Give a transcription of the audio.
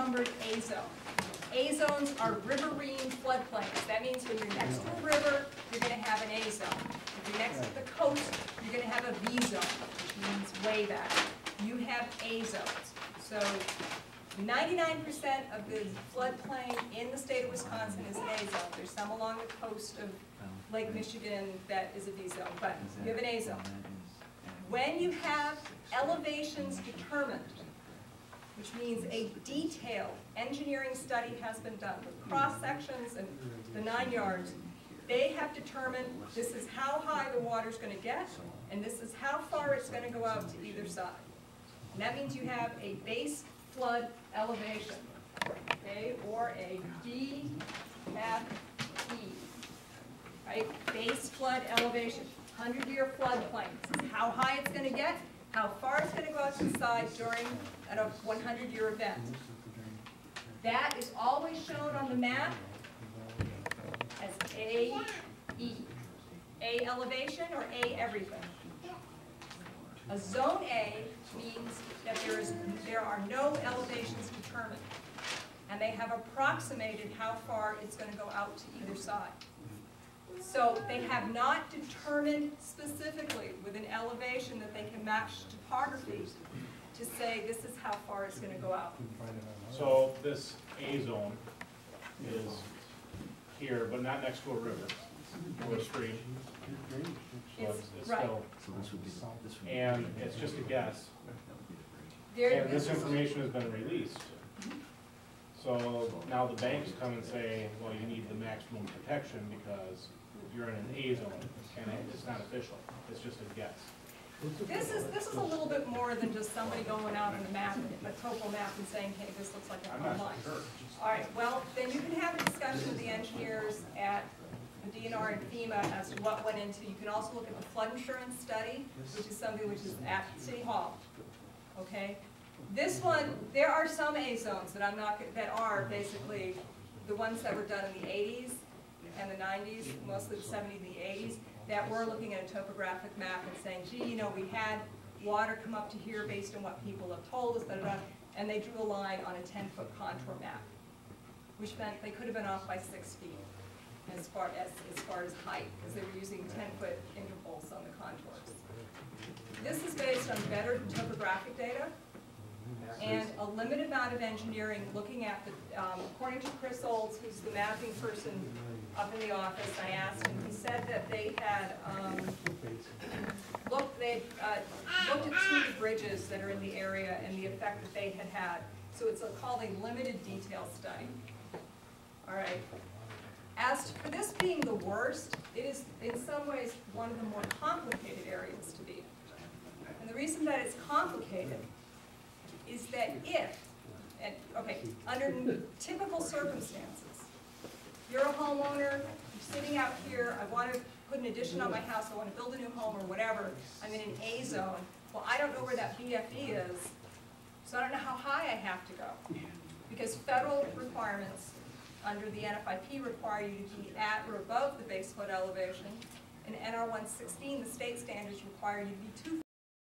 unencumbered A zone. A zones are riverine floodplains. That means when you're next to a river, you're going to have an A zone. If you're next to the coast, you're going to have a V zone, which means way back. You have A zones. So 99% of the floodplain in the state of Wisconsin is an A zone. There's some along the coast of Lake Michigan that is a V zone, but you have an A zone. When you have elevations determined, which means a detailed engineering study has been done with cross sections and the 9 yards, they have determined this is how high the water's going to get, and this is how far it's going to go out to either side. And that means you have a base flood elevation, okay, or a BFE, right? Base flood elevation, 100-year floodplain. This is how high it's going to get, how far it's going to go out to the side during a 100-year event. That is always shown on the map as AE. A elevation or A everything. A zone A means that there are no elevations determined, and they have approximated how far it's going to go out to either side. So they have not determined specifically with an elevation that they can match topography to say this is how far it's going to go out. So this A zone is here, but not next to a river or a stream. So it's right. Still, and it's just a guess. And this information has been released. So now the banks come and say, well, you need the maximum protection because you're in an A zone, and it's not official. It's just a guess. This is a little bit more than just somebody going out on the map, a topo map, and saying, hey, this looks like a line. Sure. All right, well, then you can have a discussion with the engineers at the DNR and FEMA as to what went into. You can also look at the flood insurance study, which is something which is at City Hall. Okay, this one, there are some A zones that that are basically the ones that were done in the 80s and the 90s, mostly the 70s and the 80s, that we're looking at a topographic map and saying, gee, you know, we had water come up to here based on what people have told us, and they drew a line on a 10-foot contour map, which meant they could have been off by 6 feet as far as height, because they were using 10-foot intervals on the contours. This is based on better topographic data and a limited amount of engineering looking at the, according to Chris Olds, who's the mapping person up in the office, I asked him, he said that they had looked at 2 of the bridges that are in the area and the effect that they had had. So it's called a limited detail study. All right. As for this being the worst, it is in some ways one of the more complicated areas to be in. And the reason that it's complicated is that under typical circumstances, you're a homeowner, you're sitting out here, I want to put an addition on my house, I want to build a new home or whatever, I'm in an A zone. Well, I don't know where that BFE is, so I don't know how high I have to go. Because federal requirements under the NFIP require you to be at or above the base flood elevation. In NR 116, the state standards require you to be 2